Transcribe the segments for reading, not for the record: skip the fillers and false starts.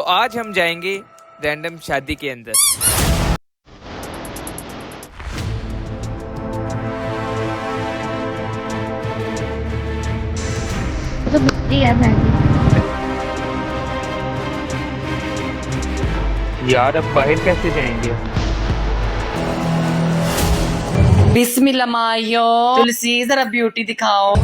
आज हम जाएंगे रैंडम शादी के अंदर। तो बिजली है यार अब बाहर कैसे जाएंगे? बिस्मिल्लाह मायो, तुलसी जरा ब्यूटी दिखाओ।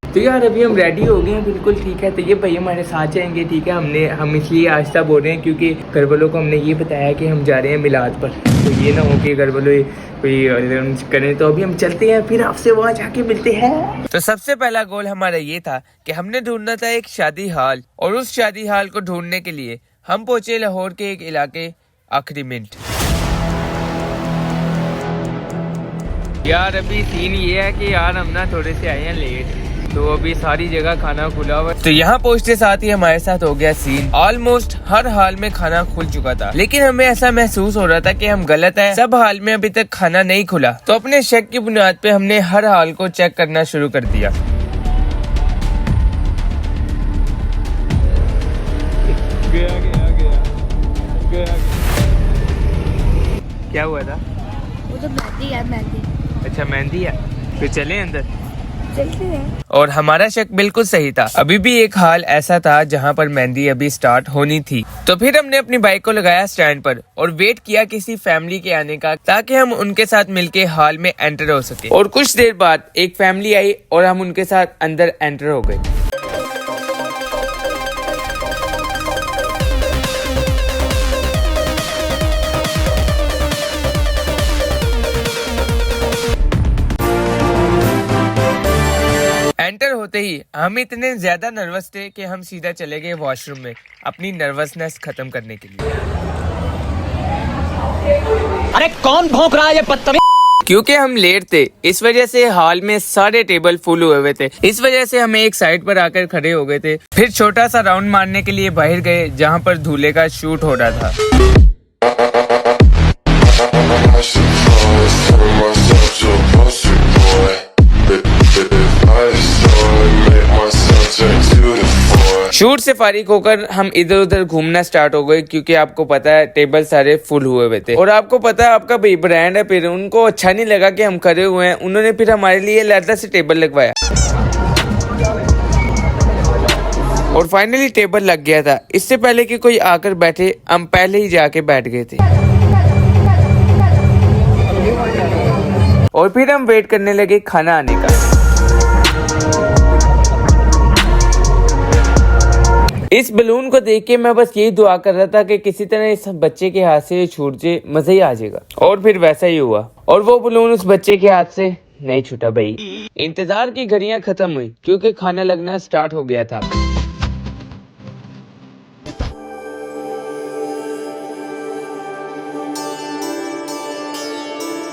तो यार अभी हम रेडी हो गए हैं, बिल्कुल ठीक है। तो ये भाई हमारे साथ जाएंगे, ठीक है। हम इसलिए आहिस्ता बोल रहे हैं क्योंकि घर वालों को हमने ये बताया कि हम जा रहे हैं मिलाद पर, तो ये ना हो कि घर वालों कोई करें। तो अभी हम चलते हैं, फिर आपसे वहाँ जाके मिलते हैं। तो सबसे पहला गोल हमारा ये था कि हमने ढूंढना था एक शादी हाल, और उस शादी हाल को ढूंढने के लिए हम पहुंचे लाहौर के एक इलाके आखिरी मिनट। यार अभी सीन ये है कि यार हम ना थोड़े से आए हैं लेट, तो अभी सारी जगह खाना खुला हुआ। तो यहाँ पहुँचते साथ ही हमारे साथ हो गया सीन। ऑलमोस्ट हर हाल में खाना खुल चुका था, लेकिन हमें ऐसा महसूस हो रहा था कि हम गलत हैं, सब हाल में अभी तक खाना नहीं खुला। तो अपने शक की बुनियाद पे हमने हर हाल को चेक करना शुरू कर दिया। क्या हुआ था? वो तो मेहंदी है, मेहंदी। अच्छा मेहंदी है, फिर चले अंदर। चलते हैं। और हमारा शक बिल्कुल सही था। अभी भी एक हाल ऐसा था जहाँ पर मेहंदी अभी स्टार्ट होनी थी। तो फिर हमने अपनी बाइक को लगाया स्टैंड पर और वेट किया किसी फैमिली के आने का, ताकि हम उनके साथ मिलके हाल में एंटर हो सके। और कुछ देर बाद एक फैमिली आई और हम उनके साथ अंदर एंटर हो गए। एंटर होते ही हम इतने ज्यादा नर्वस थे कि हम सीधा चले गए वॉशरूम में अपनी नर्वसनेस खत्म करने के लिए। अरे कौन भौंक रहा है ये बदतमीज? क्योंकि हम लेट थे, इस वजह से हॉल में सारे टेबल फुल हुए हुए थे। इस वजह से हमें एक साइड पर आकर खड़े हो गए थे। फिर छोटा सा राउंड मारने के लिए बाहर गए, जहाँ पर दूल्हे का शूट हो रहा था। शूट से फारिग होकर हम इधर उधर घूमना स्टार्ट हो गए, क्योंकि आपको पता है टेबल सारे फुल हुए हुए थे। और आपको पता है आपका भाई ब्रांड है, फिर उनको अच्छा नहीं लगा कि हम खड़े हुए हैं। उन्होंने फिर हमारे लिए लेदर से टेबल लगवाया और फाइनली टेबल लग गया था। इससे पहले कि कोई आकर बैठे, हम पहले ही जाके बैठ गए थे। और फिर हम वेट करने लगे खाना आने का। इस बलून को देख के मैं बस यही दुआ कर रहा था कि किसी तरह इस बच्चे के हाथ से छूट जाए, मजा ही आ जाएगा। और फिर वैसा ही हुआ, और वो बलून उस बच्चे के हाथ से नहीं छूटा। भाई इंतजार की घड़ियां खत्म हुई, क्योंकि खाना लगना स्टार्ट हो गया था।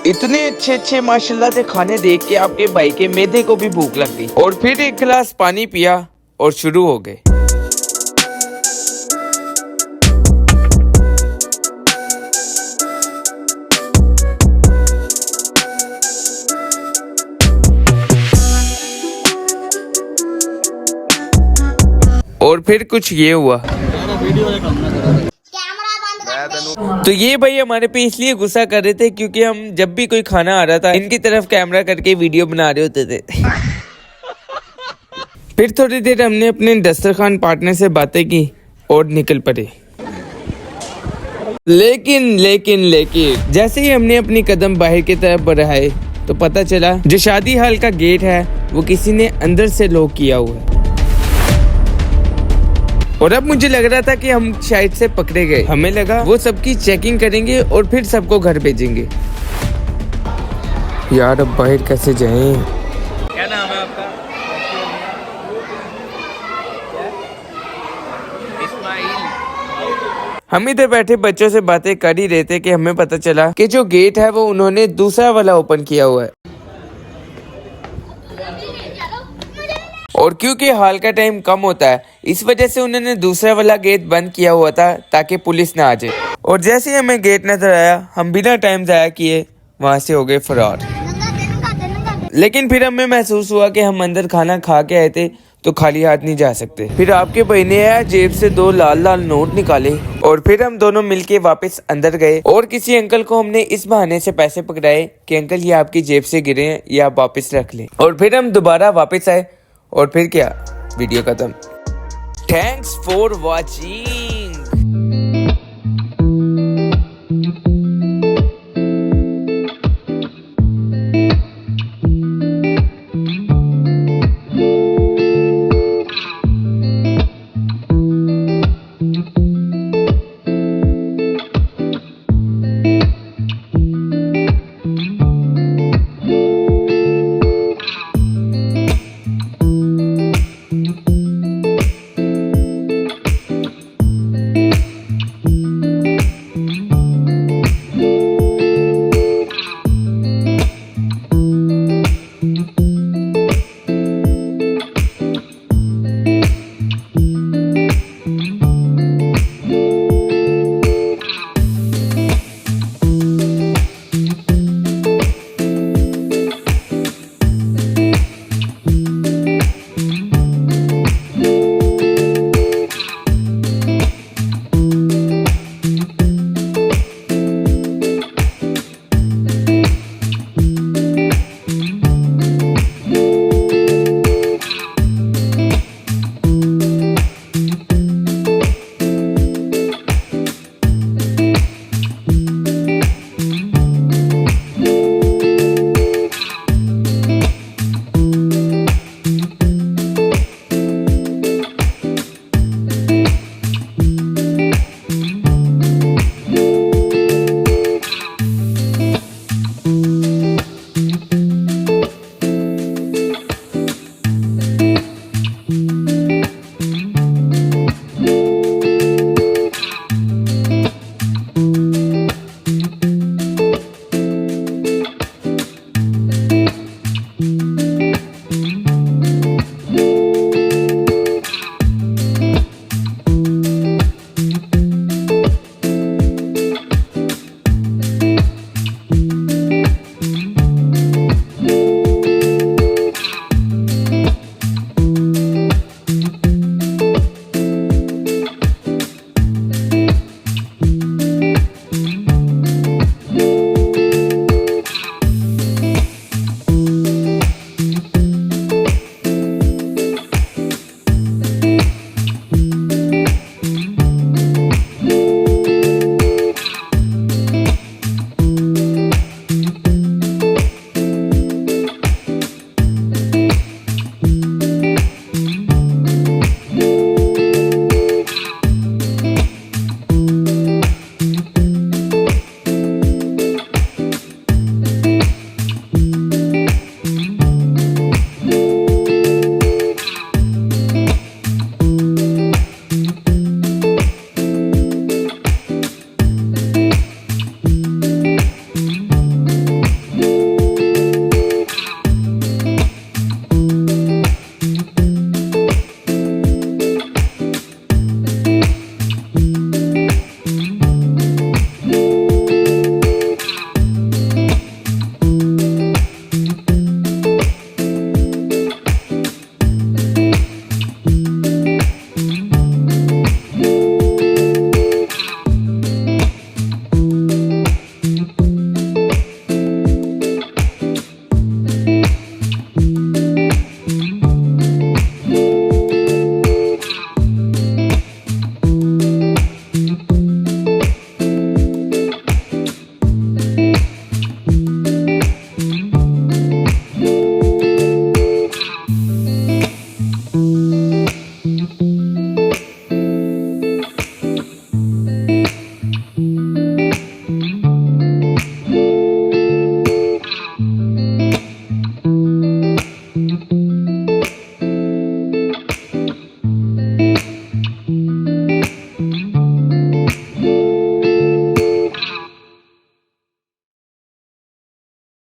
इतने अच्छे अच्छे माशाल्लाह से खाने देख के आपके भाई के मैदे को भी भूख लग गई। और फिर एक गिलास पानी पिया और शुरू हो गए। और फिर कुछ ये हुआ। तो ये भाई हमारे पे इसलिए गुस्सा कर रहे थे क्योंकि हम जब भी कोई खाना आ रहा था, इनकी तरफ कैमरा करके वीडियो बना रहे होते थे। फिर थोड़ी देर हमने अपने दस्तरखान पार्टनर से बातें की और निकल पड़े। लेकिन जैसे ही हमने अपनी कदम बाहर की तरफ बढ़ाए, तो पता चला जो शादी हाल का गेट है वो किसी ने अंदर से लॉक किया हुआ है। और अब मुझे लग रहा था कि हम शायद से पकड़े गए। हमें लगा वो सबकी चेकिंग करेंगे और फिर सबको घर भेजेंगे। यार अब बाहर कैसे जाएं? क्या नाम है आपका? इस्माइल। हम इधर बैठे बच्चों से बातें कर ही रहे थे कि हमें पता चला कि जो गेट है वो उन्होंने दूसरा वाला ओपन किया हुआ है। और क्योंकि हाल का टाइम कम होता है, इस वजह से उन्होंने दूसरा वाला गेट बंद किया हुआ था ताकि पुलिस ना आ जाए। और जैसे हमें गेट नजर आया, हम बिना टाइम जाया किए वहां से हो गए फरार। लेकिन फिर हमें महसूस हुआ कि हम अंदर खाना खा के आए थे, तो खाली हाथ नहीं जा सकते। फिर आपके भाई ने जेब से 2 लाल लाल नोट निकाले और फिर हम दोनों मिलके वापस अंदर गए और किसी अंकल को हमने इस बहाने से पैसे पकड़ाए कि अंकल ये आपकी जेब से गिरे हैं, ये आप वापस रख लें। और फिर हम दोबारा वापस आए और फिर क्या, वीडियो खत्म। Thanks for watching.